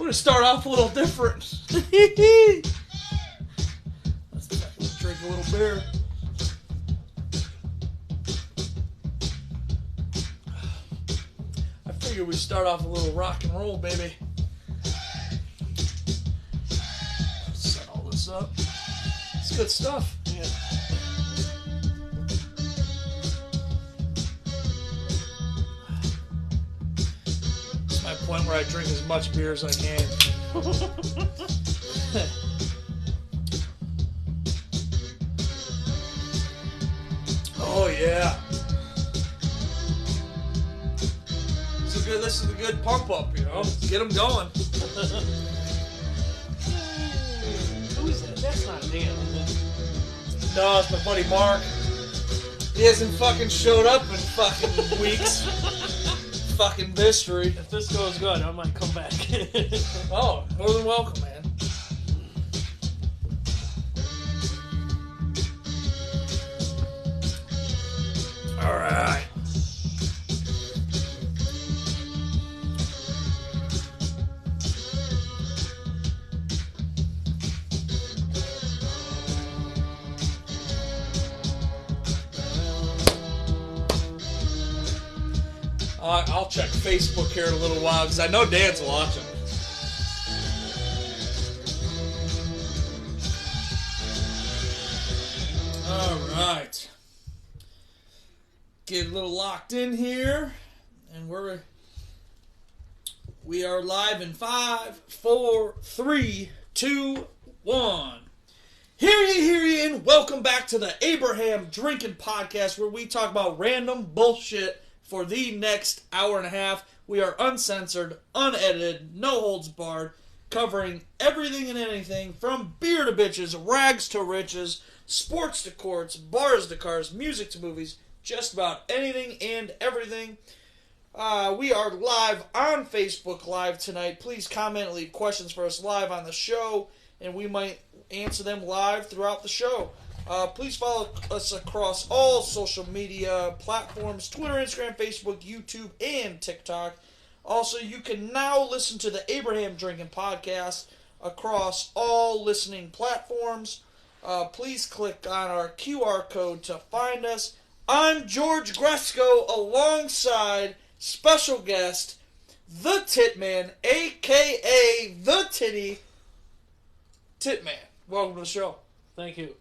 We're gonna start off a little different. Let's drink a little beer. I figured we'd start off a little rock and roll, baby. Set all this up. It's good stuff. Yeah. It's my point where I drink as much beer as I can. Oh yeah. This is a good pump up, you know. Get them going. Who's that? That's not Dan, is it? No, it's my buddy Mark. He hasn't fucking showed up in fucking weeks. Fucking mystery. If this goes good, I might come back. Oh, more than welcome, man. All right. I'll check Facebook here in a little while because I know Dan's watching. All right. Get a little locked in here, and we are live in 5, 4, 3, 2, 1. Hear ye, and welcome back to the Abraham Drinking Podcast, where we talk about random bullshit for the next hour and a half. We are uncensored, unedited, no holds barred, covering everything and anything from beer to bitches, rags to riches, sports to courts, bars to cars, music to movies, just about anything and everything. We are live on Facebook Live tonight. Please comment and leave questions for us live on the show, and we might answer them live throughout the show. Please follow us across all social media platforms, Twitter, Instagram, Facebook, YouTube, and TikTok. Also, you can now listen to the Abraham Drinking Podcast across all listening platforms. Please click on our QR code to find us. I'm George Gresco alongside special guest, the Titman, a.k.a. the Titty, Titman. Welcome to the show. Thank you.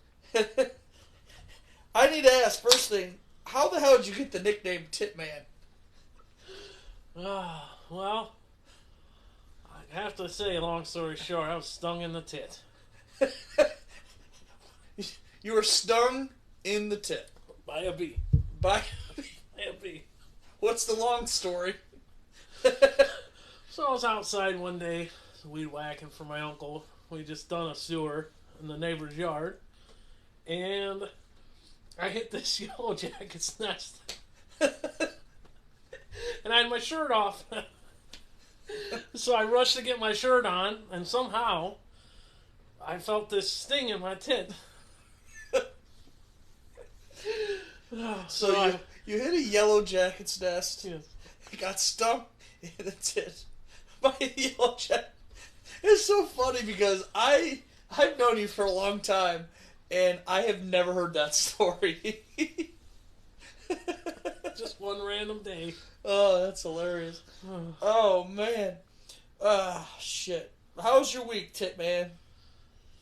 I need to ask, first thing, how the hell did you get the nickname Titman? Well, I have to say, long story short, I was stung in the tit. You were stung in the tit. By a bee. By A bee. What's the long story? So I was outside one day, weed whacking for my uncle. We just done a sewer in the neighbor's yard. And I hit this yellow jacket's nest. And I had my shirt off. So I rushed to get my shirt on, and somehow I felt this sting in my tit. So you hit a yellow jacket's nest. Yes. You got stung in the tit by a yellow jacket. It's so funny because I've known you for a long time, and I have never heard that story. Just one random day. Oh, that's hilarious. Oh, man. Shit. How was your week, Titman?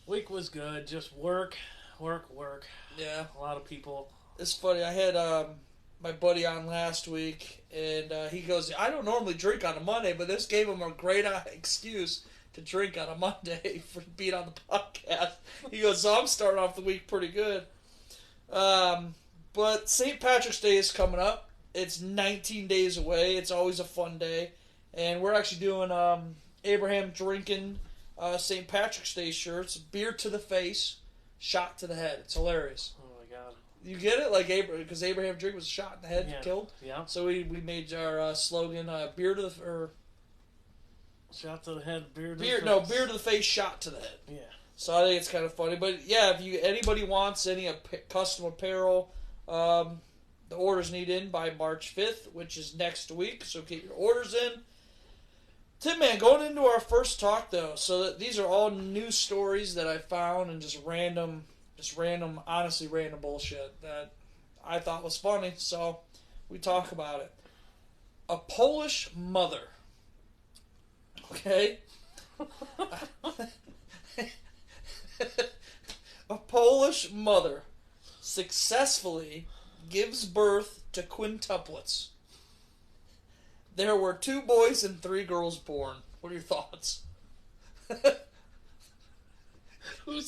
Week was good. Just work. Yeah. A lot of people. It's funny. I had my buddy on last week, and he goes, I don't normally drink on a Monday, but this gave him a great excuse to drink on a Monday for being on the podcast. He goes, so I'm starting off the week pretty good. But St. Patrick's Day is coming up. It's 19 days away. It's always a fun day. And we're actually doing Abraham Drinking St. Patrick's Day shirts. Beer to the face, shot to the head. It's hilarious. Oh my god. You get it? Like because Abraham Drink was shot in the head, killed. Yeah. So we made our slogan, beer to the... Or, shot to the head, beer to the beer, face. No, beer to the face, shot to the head. Yeah. So I think it's kind of funny. But yeah, if anybody wants any custom apparel, the orders need in by March 5th, which is next week. So get your orders in. Titman, going into our first talk though, so that these are all news stories that I found and just random, honestly random bullshit that I thought was funny. So we talk about it. A Polish mother. Okay. A Polish mother successfully gives birth to quintuplets. There were 2 boys and 3 girls born. What are your thoughts? That's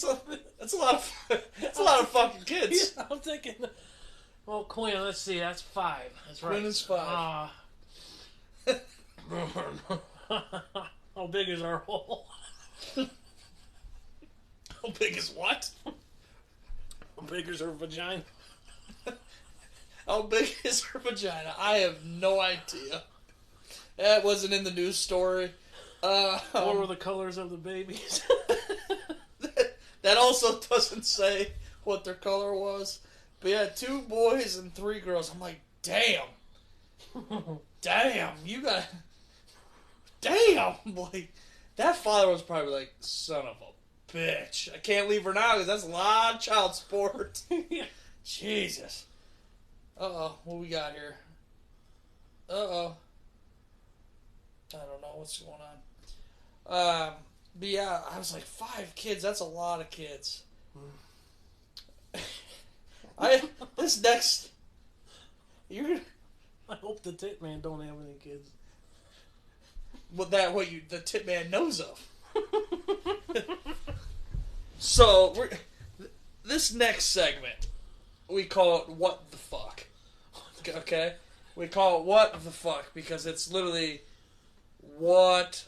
a lot of fucking kids. Yeah, I'm thinking. Well, Quinn, let's see. That's 5. That's right. Quinn is 5. How big is our hole? How big is what? How big is her vagina? How big is her vagina? I have no idea. That wasn't in the news story. What were the colors of the babies? That also doesn't say what their color was. But yeah, 2 boys and 3 girls. I'm like, damn. Damn, you got... Damn! Like, that father was probably like, son of a bitch. I can't leave her now because that's a lot of child support. Yeah. Jesus. Uh-oh, what we got here? Uh-oh. I don't know what's going on. But yeah, I was like, 5 kids, that's a lot of kids. This next... You're... I hope the Titman don't have any kids. Well, the Titman knows of. So, this next segment, we call it What the Fuck. Okay? We call it What the Fuck because it's literally what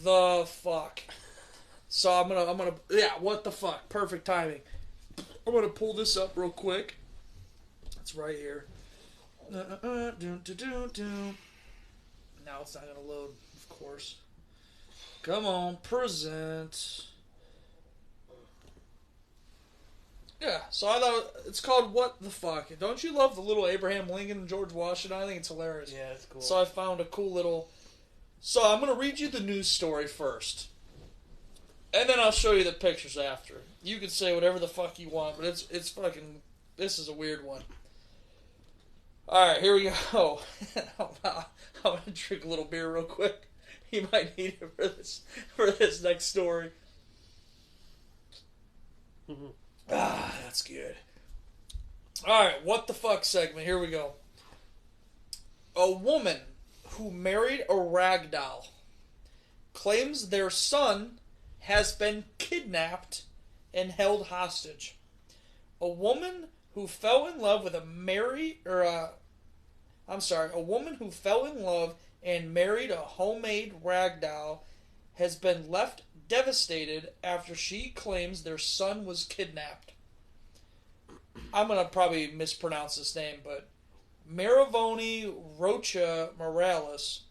the fuck. So I'm gonna what the fuck. Perfect timing. I'm gonna pull this up real quick. It's right here. Now it's not gonna load, of course. Come on, present. Yeah, so I thought it's called What the Fuck. Don't you love the little Abraham Lincoln and George Washington? I think it's hilarious. Yeah, it's cool. So I found a cool little... So I'm going to read you the news story first. And then I'll show you the pictures after. You can say whatever the fuck you want, but it's fucking... This is a weird one. Alright, here we go. I'm going to drink a little beer real quick. You might need it for this next story. Mm-hmm. That's good. Alright, what the fuck segment. Here we go. A woman who married a rag doll claims their son has been kidnapped and held hostage. A woman who fell in love with a woman who fell in love and married a homemade rag doll has been left devastated after she claims their son was kidnapped. I'm going to probably mispronounce this name, but Maravoni Rocha Morales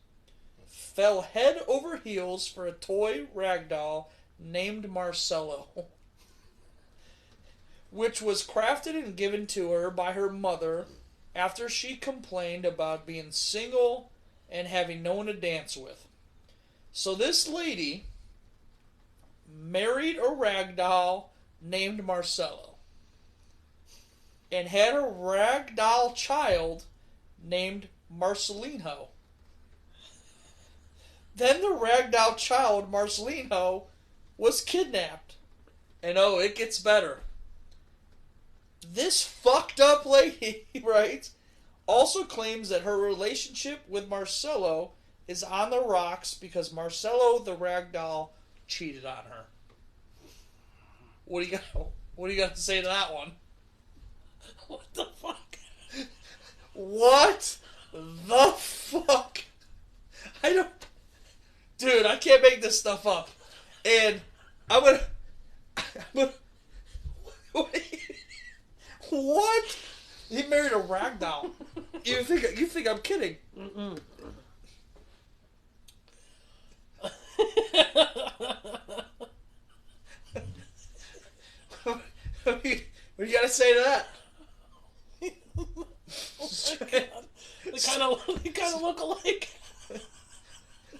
fell head over heels for a toy ragdoll named Marcelo, which was crafted and given to her by her mother after she complained about being single and having no one to dance with. So this lady married a ragdoll named Marcelo and had a ragdoll child named Marcelino. Then the ragdoll child, Marcelino, was kidnapped. And oh, it gets better. This fucked up lady, right, also claims that her relationship with Marcelo is on the rocks because Marcelo, the ragdoll, cheated on her. What do you got to say to that one? What the fuck? What the fuck? Dude, I can't make this stuff up. And I'm gonna what? He married a ragdoll. You think I'm kidding? Mm-mm. What do you gotta say to that? They kind of look alike.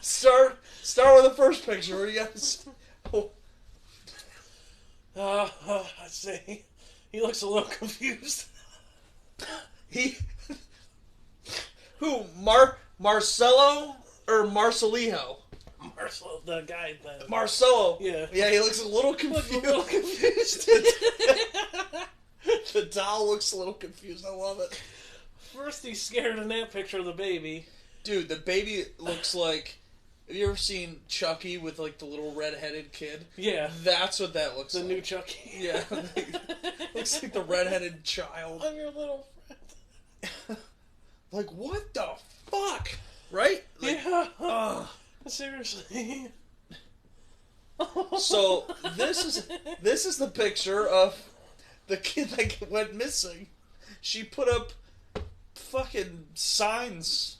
Start Start with the first picture. What do you guys? Oh. I'd say he looks a little confused. He who? Marcelo or Marcelijo? Marcel, the guy. Marcelo. Yeah. Yeah, he looks a little confused. The doll looks a little confused. I love it. First, he's scared in that picture of the baby. Dude, the baby looks like. Have you ever seen Chucky with like the little red-headed kid? Yeah. That's what that looks The like. new Chucky. Yeah. Looks like the red-headed child. I'm your little friend. Like, what the fuck? Right? Like, Yeah. Seriously. So this is the picture of the kid that went missing. She put up fucking signs.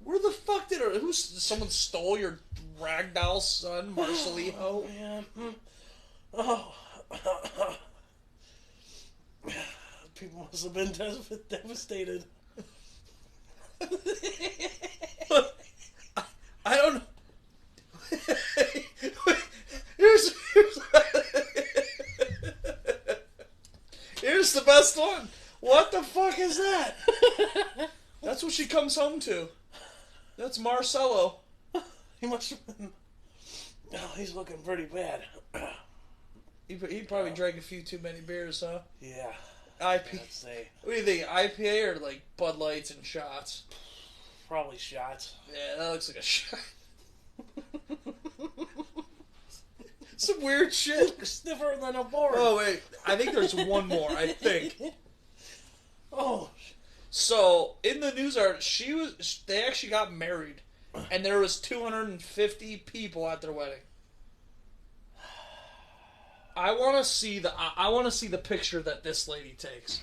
Where the fuck did her? Someone stole your ragdoll son, Marcelijo? Yeah. Oh. People must have been devastated. I don't know. here's here's the best one. What the fuck is that? That's what she comes home to. That's Marcelo. He must have been. Oh, he's looking pretty bad. He probably drank a few too many beers, huh? Yeah. IP. I'd say What do you think? IPA or like Bud Lights and shots? probably shots. Yeah, that looks like a shot. Some weird shit. Stiffer than a board. Oh wait, I think there's one more. I think. Oh. So in the news article, they actually got married, and there was 250 people at their wedding. I want to see the picture that this lady takes,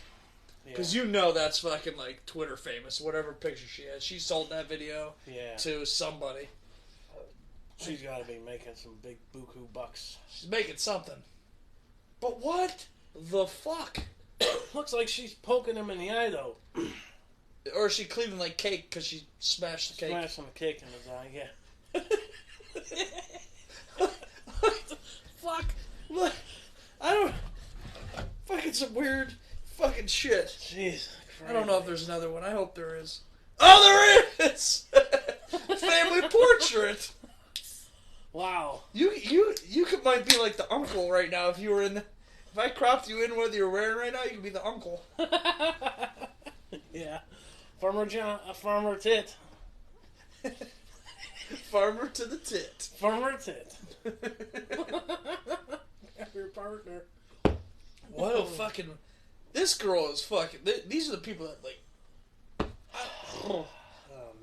because you know that's fucking like Twitter famous. Whatever picture she has, she sold that video to somebody. She's got to be making some big buku bucks. She's making something. But what the fuck? Looks like she's poking him in the eye, though. Or is she cleaning like cake because she smashed the cake? Smashing the cake in his eye, yeah. What the fuck? Look, I don't. Fucking some weird fucking shit. Jeez. I don't know if there's another one. I hope there is. Oh, there is! Family portrait. Wow. You might be like the uncle right now if you were in the. If I cropped you in what you're wearing right now, you could be the uncle. Yeah. Farmer Tit. Farmer to the tit. Farmer Tit. Your partner. What a fucking. This girl is fucking. These are the people that like. Oh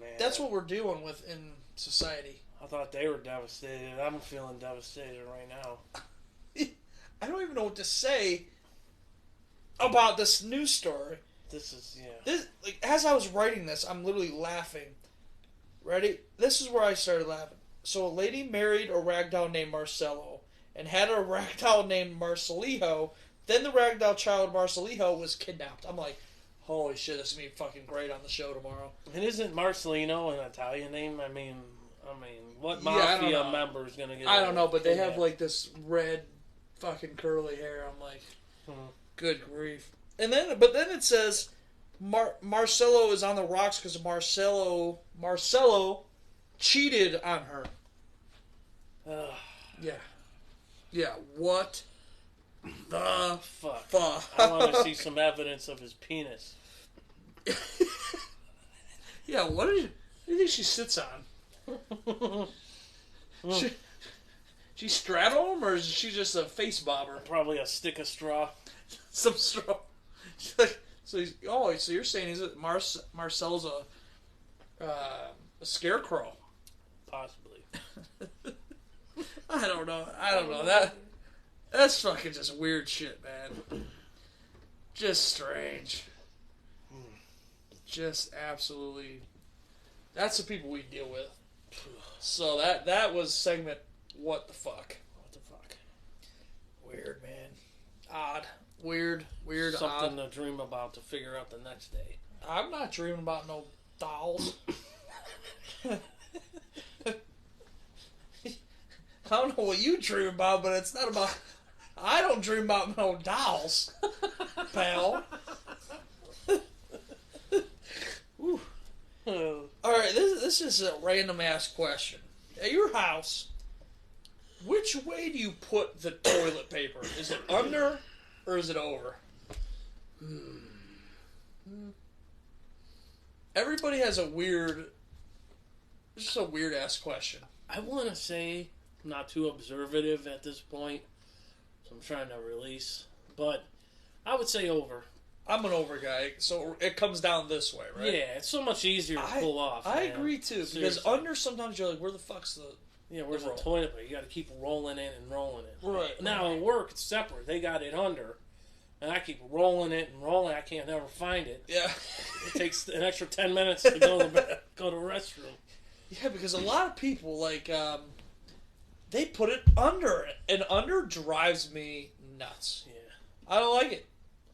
man. That's what we're dealing with in society. I thought they were devastated. I'm feeling devastated right now. I don't even know what to say about this news story. This is This, like, as I was writing this, I'm literally laughing. Ready? This is where I started laughing. So a lady married a ragdoll named Marcelo and had a ragdoll named Marcelijo. Then the ragdoll child Marcelijo was kidnapped. I'm like, holy shit, this is gonna be fucking great on the show tomorrow. And isn't Marcelino an Italian name? I mean, what Yeah, I don't mafia know. member is gonna get? I don't know, but they have kidnapped? like this red fucking curly hair. I'm like, good grief. And then it says Marcelo is on the rocks because Marcelo cheated on her. Yeah. What the fuck? fuck? I want to see some evidence of his penis. Yeah. What do you think she sits on? She straddle him, or is she just a face bobber? Probably a stick of straw. Some straw. So you're saying Marcel's a scarecrow? Possibly. I don't know. That's fucking just weird shit, man. Just strange. Just absolutely. That's the people we deal with. So that was segment. What the fuck? What the fuck? Weird, man. Odd. Weird, Something odd. to dream about to figure out the next day. I'm not dreaming about no dolls. I don't know what you dream about, but it's not about... I don't dream about no dolls, pal. Alright, this is a random ass question. At your house, which way do you put the toilet paper? Is it under or is it over? Everybody has a weird... It's just a weird ass question. I want to say I'm not too observative at this point, so I'm trying to release. But I would say over. I'm an over guy, so it comes down this way, right? Yeah, it's so much easier to pull off. I man. agree too, Seriously. because under sometimes you're like, where the fuck's the... Yeah, where's the toilet paper? You got to keep rolling it and rolling it. Right. Now at work it's separate. They got it under, and I keep rolling it and rolling. I can't never find it. Yeah. It takes an extra 10 minutes to go to the restroom. Yeah, because a lot of people like they put it under, and under drives me nuts. Yeah. I don't like it.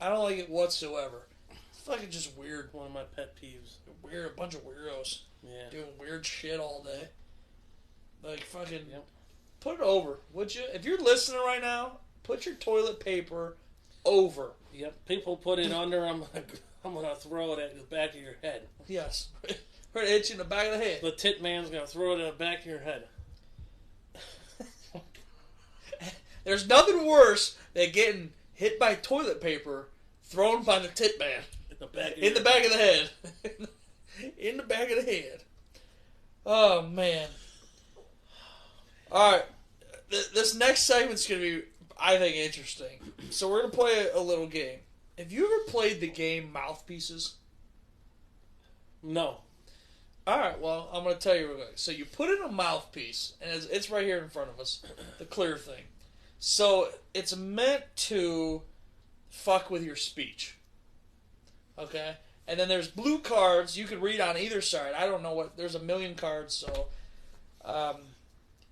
I don't like it whatsoever. It's fucking just weird. One of my pet peeves. Weird, a bunch of weirdos. Yeah. Doing weird shit all day. Like fucking put it over, would you? If you're listening right now, put your toilet paper over. Yep. People put it under. I'm gonna throw it at the back of your head. Yes. Right, hit you in the back of the head. The Titman's gonna throw it at the back of your head. There's nothing worse than getting hit by toilet paper thrown by the Titman. In the back of the head. In the back of the head. Oh, man. Alright. This next segment's going to be, I think, interesting. So we're going to play a little game. Have you ever played the game Mouthpieces? No. Alright, well, I'm going to tell you real quick. So you put in a mouthpiece, and it's right here in front of us. The clear thing. So it's meant to fuck with your speech. Okay? And then there's blue cards you can read on either side. I don't know what... There's a million cards, so...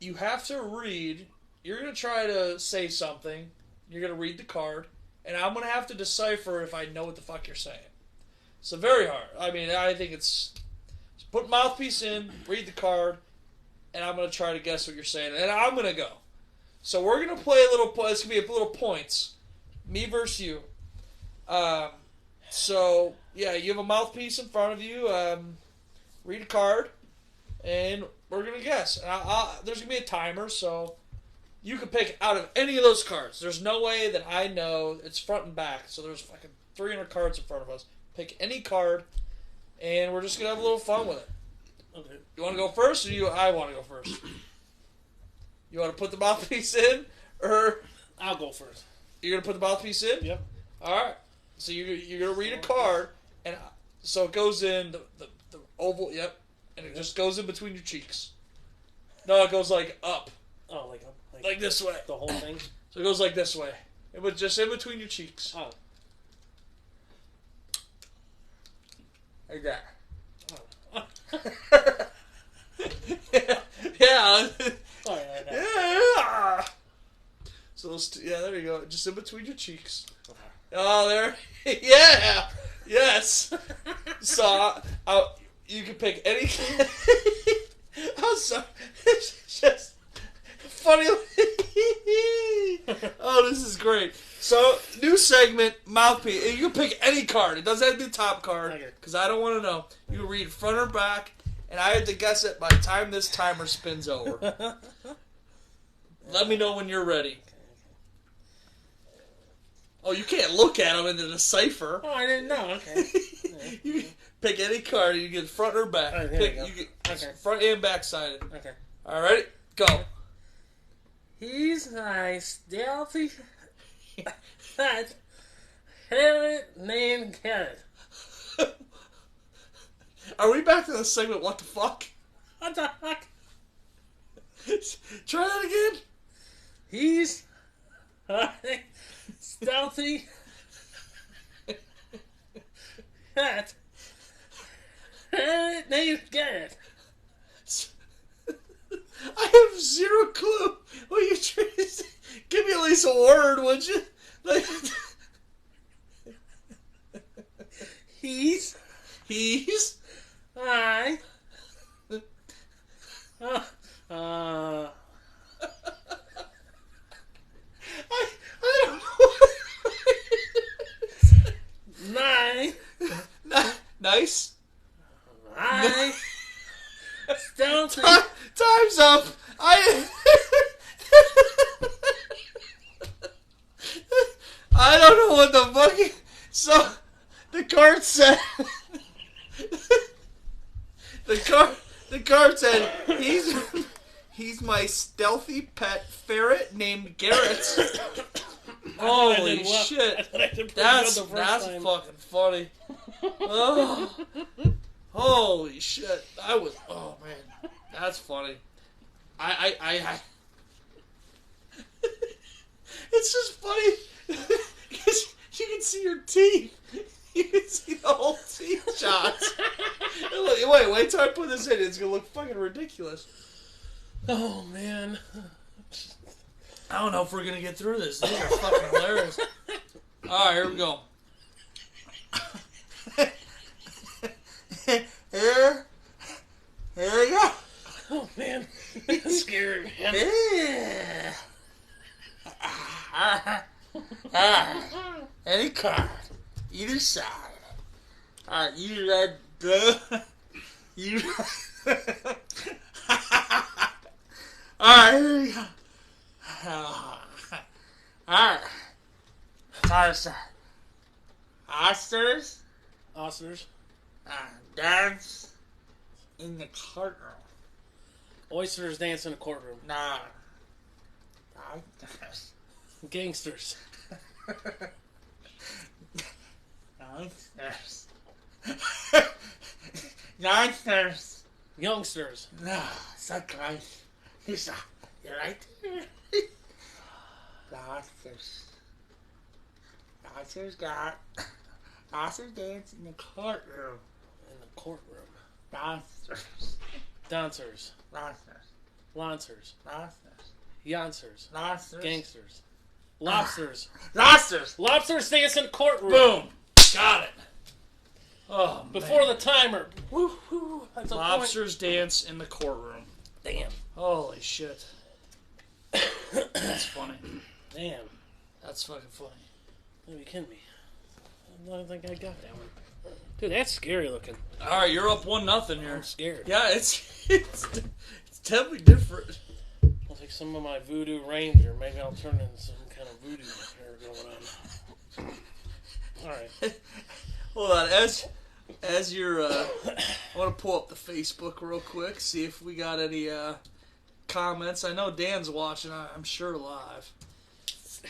you have to read... You're going to try to say something. You're going to read the card. And I'm going to have to decipher if I know what the fuck you're saying. So very hard. I mean, I think it's... Put mouthpiece in, read the card, and I'm going to try to guess what you're saying. And I'm going to go. So we're going to play a little... It's going to be a little points. Me versus you. So, yeah, you have a mouthpiece in front of you. Read a card, and we're going to guess. There's going to be a timer, so you can pick out of any of those cards. There's no way that I know. It's front and back, so there's fucking 300 cards in front of us. Pick any card, and we're just going to have a little fun with it. Okay. You want to go first, or I want to go first? You want to put the mouthpiece in, or... I'll go first. You're going to put the mouthpiece in? Yep. All right. So you're going to read a card, and so it goes in the oval, yep, and it just goes in between your cheeks. No, it goes like up. Oh, like this way. The whole thing? So it goes like this way. It was just in between your cheeks. Oh. Like that. Oh. Yeah. Oh, yeah. Yeah. So yeah, there you go. Just in between your cheeks. Oh, there. Yeah. Yes. So you can pick any. I'm sorry. It's just funny. Oh, this is great. So, new segment, mouthpiece. You can pick any card. It doesn't have to be the top card, because I don't want to know. You can read front or back, and I have to guess it by the time this timer spins over. Let me know when you're ready. Oh, you can't look at them in the decipher. Oh, I didn't know. Okay. You can pick any card, and you get front or back. Right, pick, you get front and back sided. Okay. All right, go. He's nice, stealthy, fat, hairy, named Carrot. Are we back to the segment, what the fuck? What the fuck? Try that again. He's stealthy, fat, hairy, named Carrot. I have zero clue what you're trying to say. Give me at least a word, would you? Like, He's I fucking so the card said the card said he's my stealthy pet ferret named Garrett. Holy shit! That's fucking funny. Oh. Holy shit! Oh man, that's funny. I It's just funny because you can see your teeth. You can see the whole teeth shots. Wait till I put this in. It's gonna look fucking ridiculous. Oh man. I don't know if we're gonna get through this. These are fucking hilarious. Alright, here we go. Here we go. Oh man. That's scary, man. Any card. Either side. Alright, you read the... You... Alright, here we go. Alright. Oysters. Oysters. Dance in the courtroom. Oysters dance in a courtroom. Nah. Gangsters. Youngsters. Youngsters. No, so close. You're right there. Youngsters. Youngsters dance in the courtroom. In the courtroom. Youngsters. Dancers. Lancers. Lancers. Yancers. Lancers. Gangsters. Lobsters. Lobsters. Lobsters dance in the courtroom. Boom. Got it. Oh, Before man. the timer. Woo, woo. That's Lobsters dance in the courtroom. Damn. Holy shit. That's funny. Damn. That's fucking funny. Are you kidding me? I don't think I got that one. Dude, that's scary looking. Alright, you're up 1-0 here. I'm scared. Yeah, it's definitely different. I'll take some of my voodoo ranger. Maybe I'll turn into some kind of voodoo here going on. Alright. Hold on, as you're I want to pull up the Facebook real quick, see if we got any comments. I know Dan's watching, I'm sure live.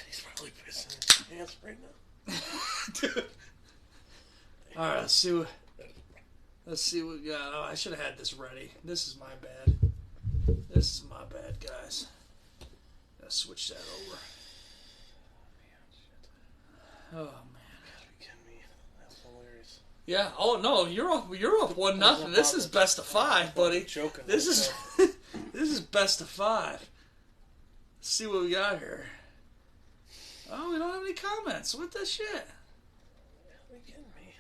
He's probably pissing his pants right now. Alright, let's see what we got. Oh, I should have had this ready. This is my bad. This is my bad, guys. Gotta switch that over. Oh man. That's hilarious. Yeah. Oh no, you're up 1-0. This is best of 5, buddy. Joking. This is this is best of 5. Let's see what we got here. Oh, we don't have any comments. What the shit? Are you kidding me?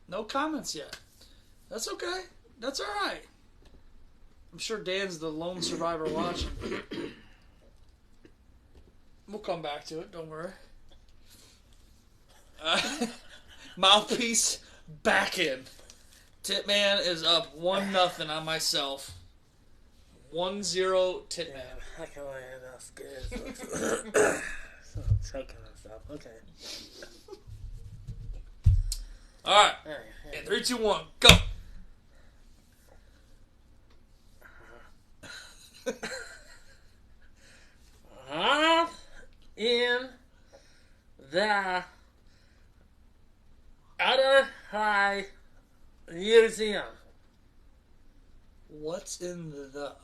No comments yet. That's okay. That's all right. I'm sure Dan's the lone survivor watching. We'll come back to it. Don't worry. Mouthpiece back in. Titman is up 1-0 on myself. 1-0 Titman. I can't wait to scared. So I'm choking and stuff. Okay. All right. In 3, 2, 1, go. In the Other High Museum. What's in the?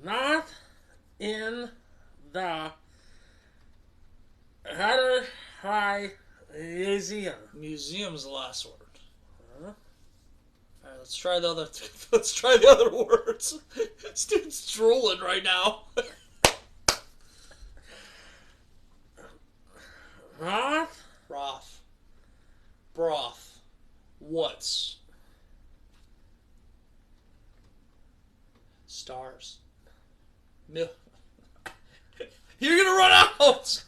Not in the Other High Museum. Museum's the last word. All right, let's try the other. Let's try the other words. This dude's drooling right now. Roth. Broth. What's? Stars. Milk. You're gonna run out.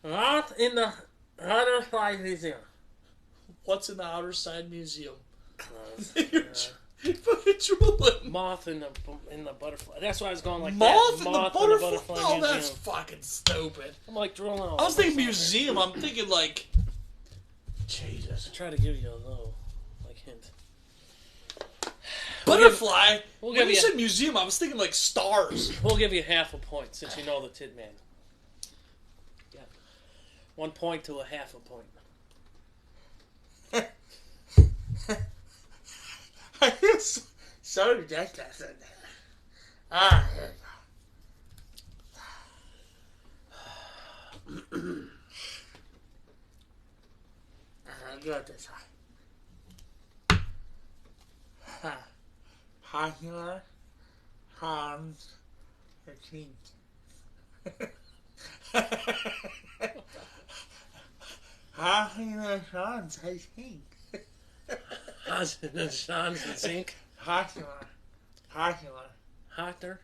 Not in the Outer Side Museum. What's in the Outer Side Museum? Close. Fucking drooling. Moth in the butterfly. That's why I was going like Moth that. in the Moth butterfly? Oh, museum. that's fucking stupid. I'm like drooling. I was thinking museum. I'm thinking like... Jesus. Try to give you a little hint. Butterfly? We'll When give you you- said museum, I was thinking like stars. We'll give you half a point since you know the Titman. Yeah. 1 point to a half a point. I feel so ridiculous in there. Ah, here we go. I got this one. Popular Hans Machine. Popular Hans Machine. Hans and Sean's and Zinc. Popular. Hotter. Popular.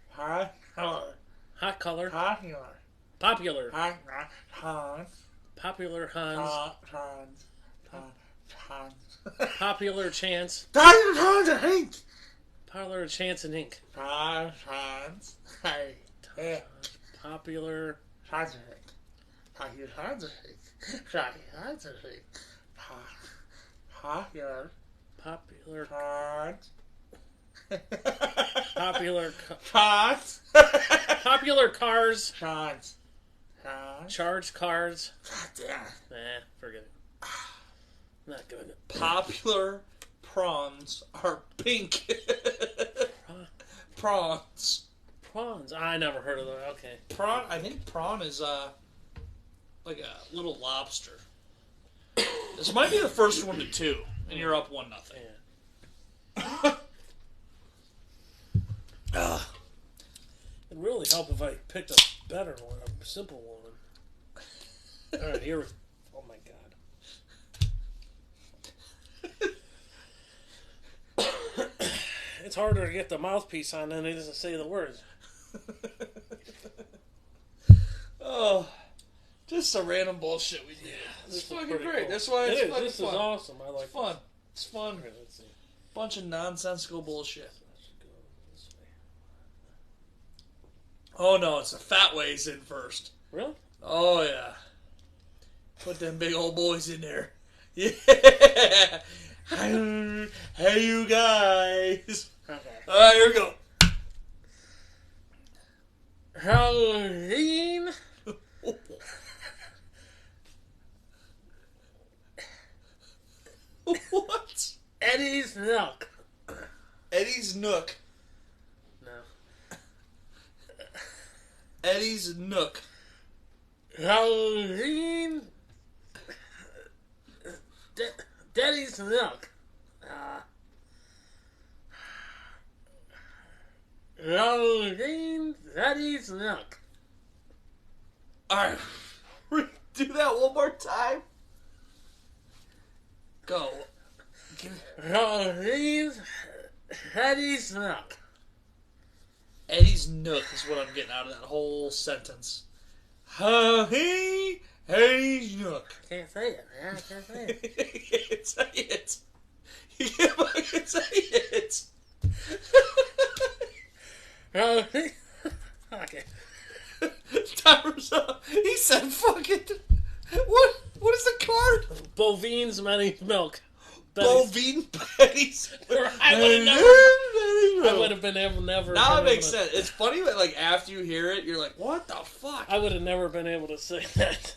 Hot color. Popular. Popular. Hans. Popular Hans. Hans. Popular Chance. Hans Hank. Popular Chance and Ink. Hans. Hey. Yeah. Popular. Hans Hank. Popular Hans Hank. Hans Hank. Popular. Popular. Hans. Popular. Hans. Popular cars. Hans. Hans. Charged cars. God damn. Nah, forget it. Not good. Popular prawns are pink. Prawns. Prawns. I never heard of them. Okay. Prawn. I think prawn is like a little lobster. This might be the first one to 2, and you're up 1-0. Yeah. It'd really help if I picked a better one, a simple one. All right, here. Oh my god. It's harder to get the mouthpiece on than it is to say the words. Oh, just some random bullshit we did. This It's is fucking pretty great. cool. That's why it's It is. fucking This fun. is awesome. I like It's fun. It's fun. Okay, let's see. Bunch of nonsensical bullshit. Let's go this way. Oh no, it's the fat ways in first. Really? Oh yeah. Put them big old boys in there. Yeah. Hey you guys. Okay. Alright, here we go. Halloween. What? Eddie's Milk. Eddie's Nook. No. Eddie's Nook. Halloween. Daddy's Milk. Halloween. Daddy's Milk. Alright. Do that one more time. Go. Halloween. Daddy's Milk. Eddie's Nook is what I'm getting out of that whole sentence. Hey, Eddie's Nook. Can't say it, man. I can't say it. You can't say it. You can't fucking say it. Halloween. Okay. Timer's up. He said fucking... What is the card? Bovine's Eddie's Milk. Bovine Betty's. I would have been able never. Now it makes sense. It's funny that like after you hear it, you're like, "What the fuck?" I would have never been able to say that.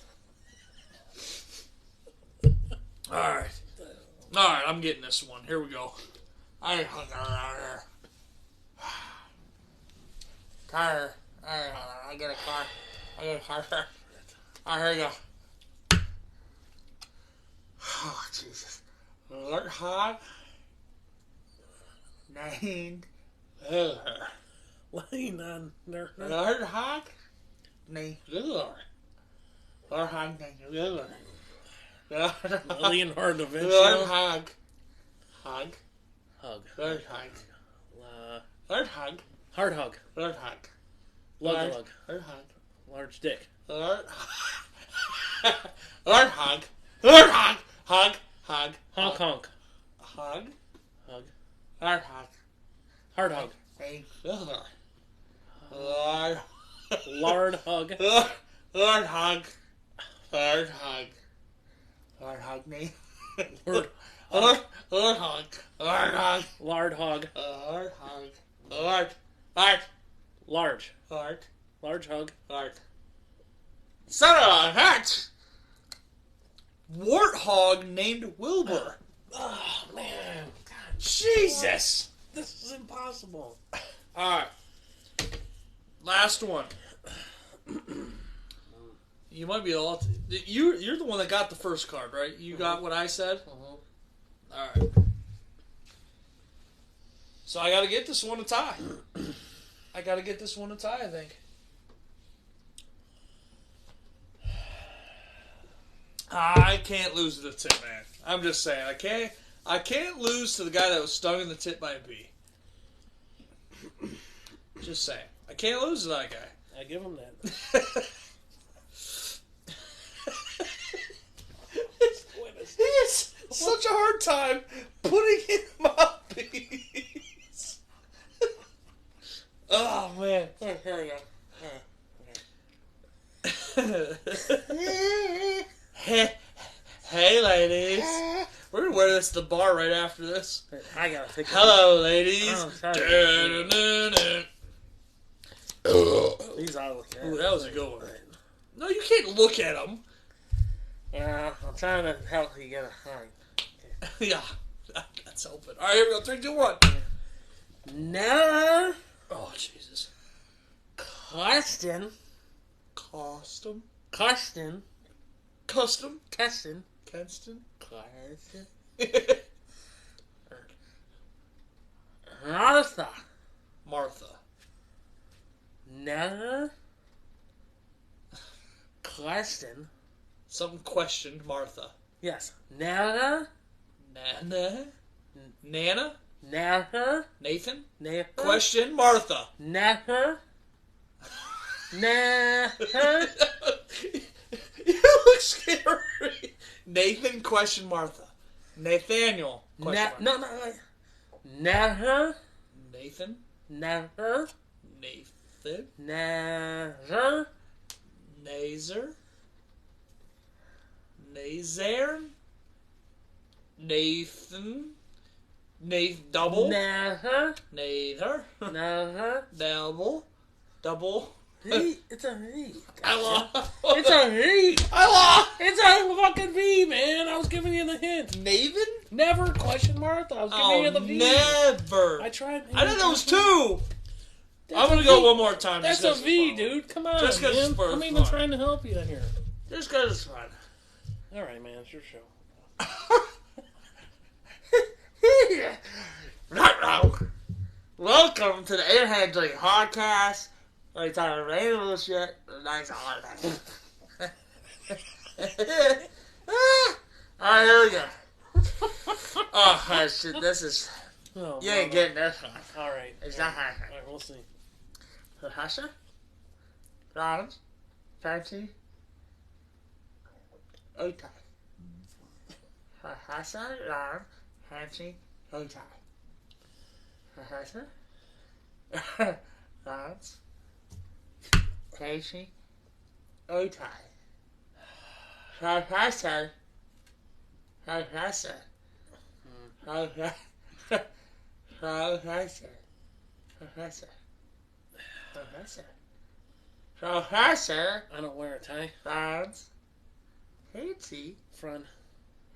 All right, I'm getting this one. Here we go. I hung around here. Car. I get a car. I get a car. All right, here we go. Oh Jesus. Lord Hog. Named. Laying on there. Lord Hog. Named Lord. Lord Hog named Lord. Leonardo da Vinci. Lord Hog. Hog. Hug. Lord Hog. Lord Hog. Hard hug. Lord Hog. Lug lug. Lord Hog. Large dick. Lord Lord Hog. Lord Hog. Hog. Hog. Honk honk. Hog. Hug. Hard hog. Hard hug. Lard. Lard hug. Lard hog. Lard hog. Lard hog me. Lard Lard hog. Lard hog. Lard hug. Lard hog. Lard. Lard. Large. Lard. Large hug. Lard. Son of a hatch! Warthog named Wilbur. Oh, man. God, Jesus! this is impossible. Alright. Last one. You might be all... You're the one that got the first card, right? You got what I said? Alright. So I gotta get this one a tie. I think. I can't lose to the Titman. I'm just saying, I can't lose to the guy that was stung in the tit by a bee. Just saying. I can't lose to that guy. I give him that. He has such a hard time putting in my bees. Oh, man. Here we go. Hey, ladies. We're going to wear this to the bar right after this. I gotta take Hello, ladies. These are looking at. Ooh, that was a good one. No, you can't look at them. Yeah, I'm trying to help you get a hug. Yeah, that's open. All right, here we go. 3, 2, 1. No. Oh, Jesus. Custom. Custom. Custom. Custom. Custom. Kenston. Custom. Martha. Martha. No. Question. Something questioned Martha. Yes. Nana. Nana. Nana. Nana. Nathan. Nana. Question Martha. Nana. Nana. You look scary. Nathan question Martha. Nathaniel question Martha. No. Nana. Nathan. Nana. Nathan. Nana. Nazer. Nazarn. Nathan. Double. Nana. Nather. Nana. Double. V. It's a V. I lost. It's a V. I lost. It's a fucking V, man. I was giving you the hint. Nathan? Never question Martha. I was giving you the V. Never. I tried. I know there was 2. That's I'm gonna go one more time. That's a V, dude. Come on, just because it's I'm even trying to help you here. Just because it's fun. All right, man. It's your show. Welcome to the Airhead Drink Podcast. Where we talk about rainbow shit. Nice holiday. Alright, here we go. Oh, shit. This is. Oh, You ain't getting this one. All right. It's not happening. All right, we'll see. Professor? Lawrence? Fancy? Otai. Professor? Lawrence? Fancy? Otai. Professor? Lawrence? Fancy? Otai. Professor? Professor? Professor? Professor. Professor. Professor. Professor. I don't wear a tie. Franz. Fancy. Front.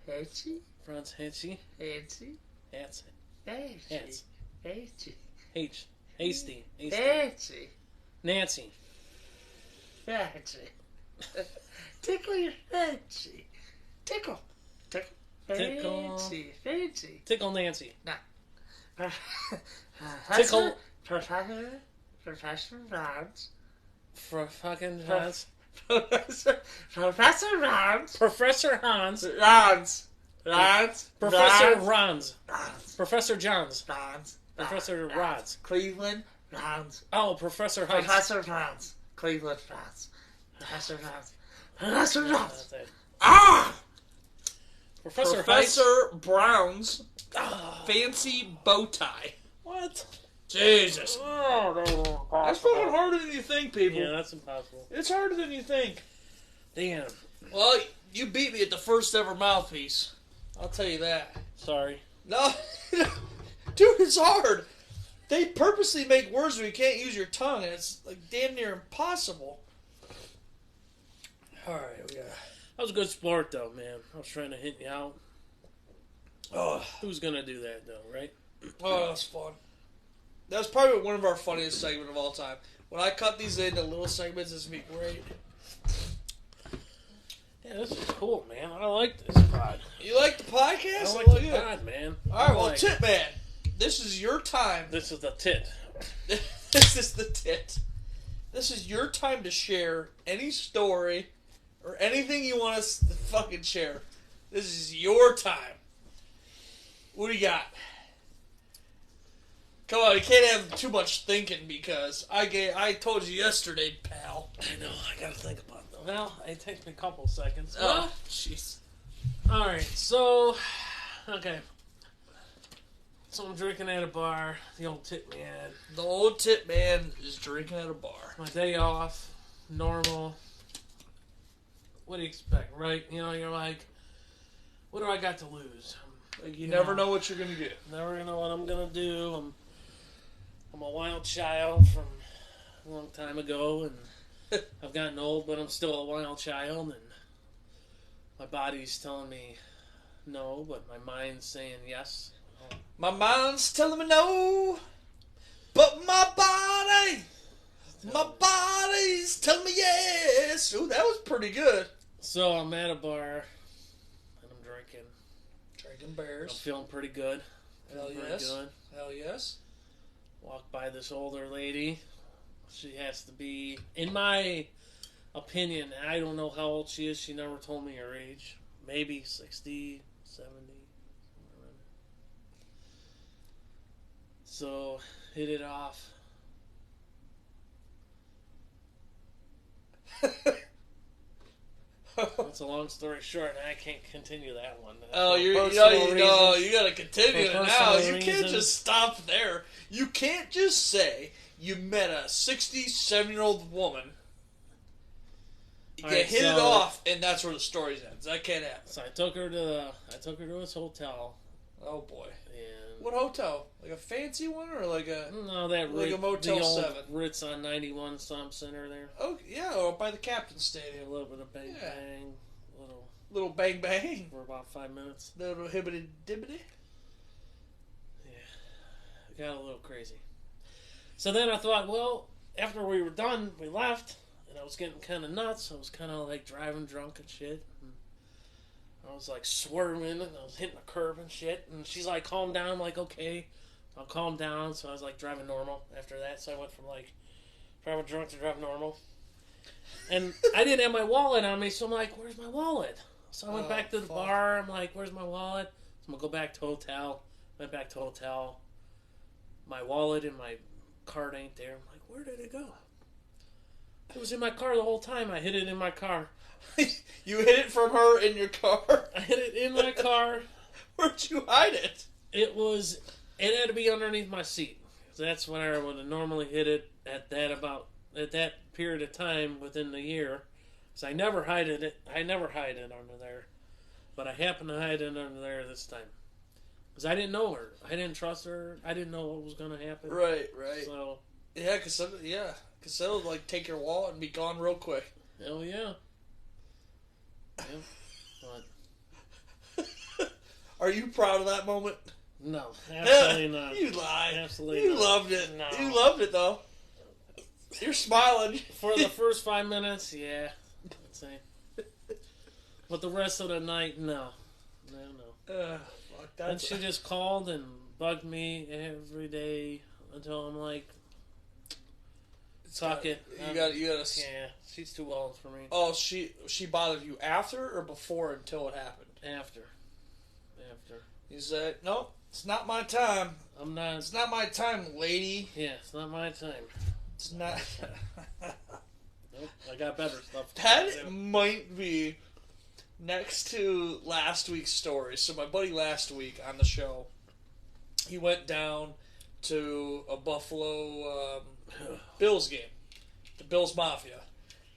Fancy. Front's Hancy. Fancy. Hats. Fancy. Hats. Fancy. H. Hasty. Fancy. Nancy. Fancy. Tickle your fancy. Tickle. Tickle. Tickle. Fancy. Fancy. Tickle Nancy. Tickle. Professor. Professor Franz. For fucking Hans. Professor Franz. Professor Hans. Franz. Franz. Professor Rons. Franz. Professor Johns. Franz. Professor Rods. Cleveland. Franz. Oh, Professor Heights. Professor Franz. Cleveland Franz. Professor Franz. Professor Franz. That's it. Ah! Professor Brown's fancy bow tie. What? Jesus. Oh, That's fucking harder than you think, people. Yeah, that's impossible. It's harder than you think. Damn. Well, you beat me at the first ever mouthpiece. I'll tell you that. Sorry. No. Dude, it's hard. They purposely make words where you can't use your tongue, and it's like damn near impossible. Alright, we got... That was a good sport, though, man. I was trying to hit you out. Oh, Who's gonna do that, though, right? oh, that was fun. That was probably one of our funniest segments of all time. When I cut these into little segments, this would be great. Yeah, this is cool, man. I like this pod. You like the podcast? I like Well, the good. pod, man. Alright, well, like Titman, this is your time. This is the tit. This is the tit. This is your time to share any story or anything you want us to fucking share. This is your time. What do you got? Come on, you can't have too much thinking because I told you yesterday, pal. I know, I gotta think about them. Well, it takes me a couple seconds. Oh, jeez. Alright, so... Okay. So I'm drinking at a bar, the old Titman. The old Titman is drinking at a bar. My day off, normal. What do you expect, right? You know, you're like, what do I got to lose? Like you never know what you're gonna do. Never gonna know what I'm gonna do. I'm a wild child from a long time ago, and I've gotten old, but I'm still a wild child, and my body's telling me no, but my mind's saying yes. My mind's telling me no, but my body's telling me yes. Ooh, that was pretty good. So I'm at a bar, and I'm drinking. Drinking I'm bears. feeling pretty good. Hell Feeling yes. pretty good. Hell yes. Walk by this older lady. She has to be, in my opinion, I don't know how old she is. She never told me her age. Maybe 60, 70. Somewhere around there. So, hit it off. That's a long story short, and I can't continue that one. Oh, you gotta continue it now. You can't just stop there. You can't just say you met a 67-year-old woman. You hit it off, and that's where the story ends. That can't happen. So I took her to this hotel. Oh boy. And What hotel? Like a fancy one or like a no, that like a Motel the old 7? Ritz on 91 Stomp Center there. Oh yeah, or by the Captain A Stadium. little bit of bang Yeah. bang, Little bang bang. for about 5 minutes. Little hibbity dibbity. Yeah, it got a little crazy. So then I thought, well, after we were done, we left, and I was getting kind of nuts. I was kind of like driving drunk and shit. And I was like swerving, and I was hitting a curve and shit. And she's like, calm down. I'm like, okay, I'll calm down. So I was like driving normal after that. So I went from like driving drunk to driving normal. And I didn't have my wallet on me, so I'm like, where's my wallet? So I went back to the bar. I'm like, where's my wallet? So I'm going to go back to hotel. Went back to hotel. My wallet and my card ain't there. I'm like, where did it go? It was in my car the whole time. I hid it in my car. You hid it from her in your car? I hid it in my car. Where'd you hide it? It had to be underneath my seat. That's when I would have normally hid it at that period of time within the year. So I never hide it under there. But I happened to hide it under there this time. Because I didn't know her. I didn't trust her. I didn't know what was going to happen. Right. So, Yeah, because they'll like take your wallet and be gone real quick. hell yeah. Yeah. But, Are you proud of that moment? no, absolutely not. You lied. Absolutely You not. loved it. No. You loved it though. You're smiling. For the first 5 minutes, yeah. I'd say. But the rest of the night, no. No. Fuck that. And she just called and bugged me every day until I'm like, suck it. You gotta. Yeah, she's too old for me. Oh, she bothered you after or before until it happened? After. You said, "No, it's not my time. I'm not. It's not my time, lady. Yeah, it's not my time. It's not." Nope, I got better stuff. That might be next to last week's story. So my buddy last week on the show, he went down to a Buffalo Bills game, the Bills Mafia.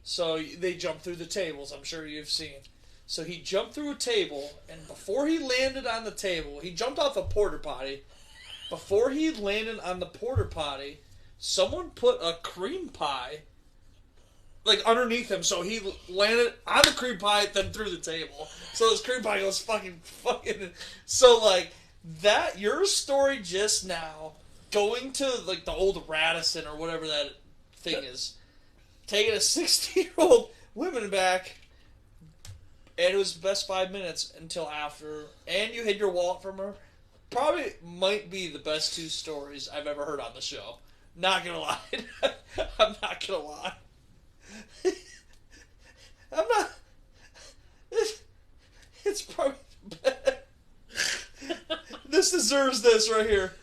So they jumped through the tables. I'm sure you've seen. So he jumped through a table, and before he landed on the table, he jumped off a porta potty. Before he landed on the porta potty, someone put a cream pie like underneath him, so he landed on the cream pie, then through the table. So this cream pie goes fucking. So like that, your story just now, going to like the old Radisson or whatever that thing is, taking a 60-year-old woman back. And it was the best 5 minutes until after. And you hid your wallet from her. Probably might be the best 2 stories I've ever heard on the show. Not gonna lie. I'm not gonna lie. I'm not. It's probably bad. This deserves this right here.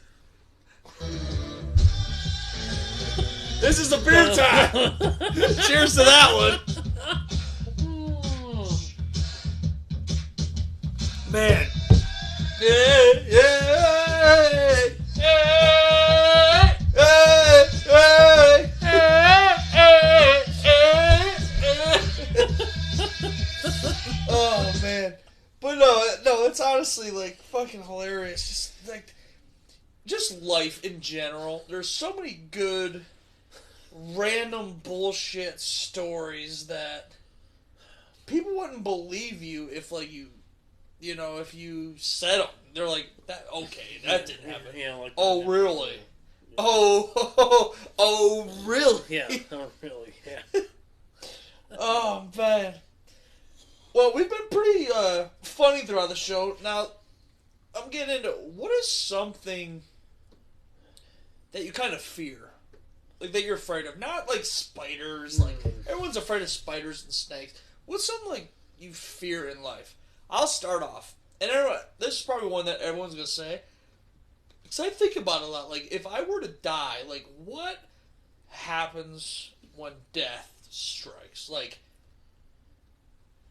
This is a beer time. Cheers to that one. Man. Yeah, yeah, yeah, oh man, but no, it's honestly like fucking hilarious. Just like, just life in general. There's so many good, random bullshit stories that people wouldn't believe you if like you know, if you said them. They're like, that okay, that didn't happen. Yeah, like oh, really? Yeah. Oh, really? Yeah, oh, really, yeah. Oh, man. Well, we've been pretty funny throughout the show. Now, I'm getting into, what is something that you kind of fear? Like, that you're afraid of? Not like spiders, like, everyone's afraid of spiders and snakes. What's something like you fear in life? I'll start off. And everyone, this is probably one that everyone's going to say. Because I think about it a lot. Like, if I were to die, like, what happens when death strikes? Like,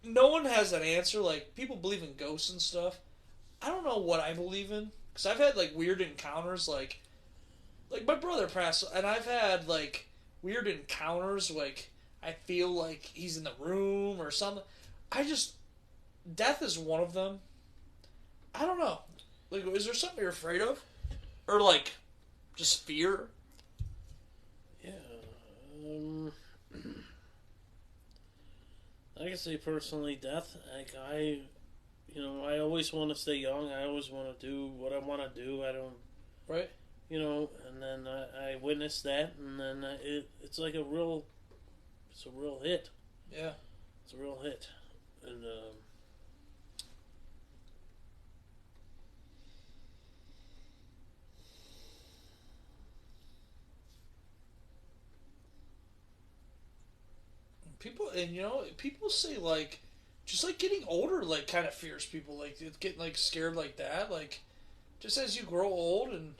no one has an answer. Like, people believe in ghosts and stuff. I don't know what I believe in. Because I've had, like, weird encounters. Like my brother passed. And I've had, like, weird encounters. Like, I feel like he's in the room or something. Death is one of them. I don't know. Like, is there something you're afraid of? Or, like, just fear? Yeah. I can say personally, death. Like, I always want to stay young. I always want to do what I want to do. I don't... Right. You know, and then I witnessed that, and then it's like it's a real hit. Yeah. It's a real hit. And, people say, like, just, like, getting older, like, kind of fears people, like, getting, like, scared like that, like, just as you grow old, and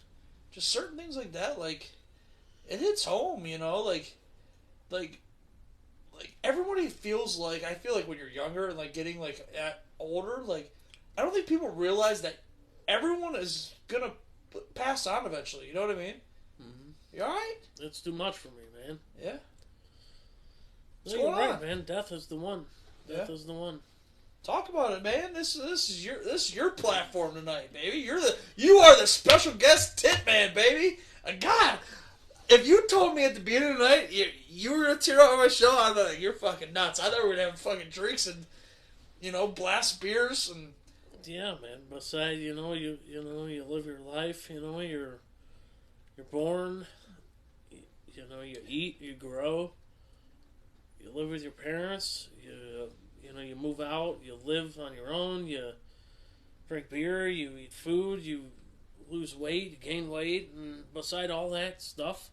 just certain things like that, like, it hits home, you know, like, everybody feels like, I feel like when you're younger and, like, getting, like, older, like, I don't think people realize that everyone is gonna pass on eventually, you know what I mean? mm-hmm. You alright? It's too much for me, man. Yeah. What's going on, man? Death is the one. Death is the one. Talk about it, man. This is your platform tonight, baby. You are the special guest Titman, baby. God, if you told me at the beginning of the night you were gonna tear up on my show, I'd be like, you're fucking nuts. I thought we were gonna have fucking drinks and blast beers and. Yeah, man. Besides, you live your life. You're born. You eat, you grow. You live with your parents. You move out. You live on your own. You drink beer. You eat food. You lose weight. You gain weight. And beside all that stuff,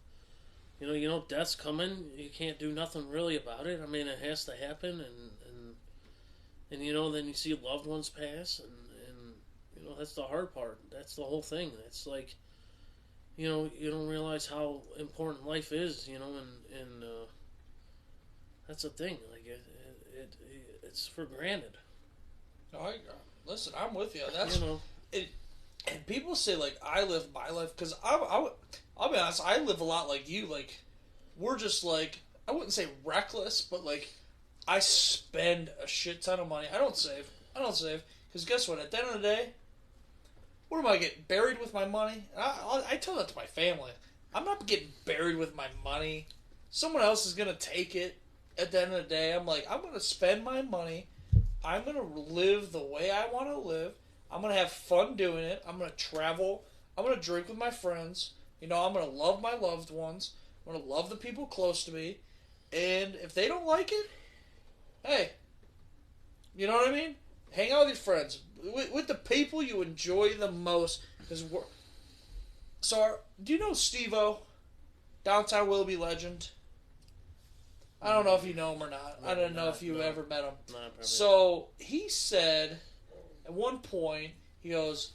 death's coming. You can't do nothing really about it. I mean, it has to happen. And then you see loved ones pass. And that's the hard part. That's the whole thing. That's like, you don't realize how important life is, and that's the thing. Like it's for granted. Listen, I'm with you. That's you know. it. And people say like I live my life because I'll be honest. I live a lot like you. Like we're just like I wouldn't say reckless, but like I spend a shit ton of money. I don't save because guess what? At the end of the day, what am I getting buried with my money? I tell that to my family. I'm not getting buried with my money. Someone else is gonna take it. At the end of the day, I'm like I'm gonna spend my money. I'm gonna live the way I want to live. I'm going to have fun doing it. I'm going to travel. I'm going to drink with my friends. I'm going to love my loved ones. I'm going to love the people close to me. And if they don't like it, hey, you know what I mean? Hang out with your friends. With the people you enjoy the most. Do you know Steve-O? Downtown Willoughby legend? I don't know if you know him or not. I don't know if you've ever met him. So, he said... At one point, he goes,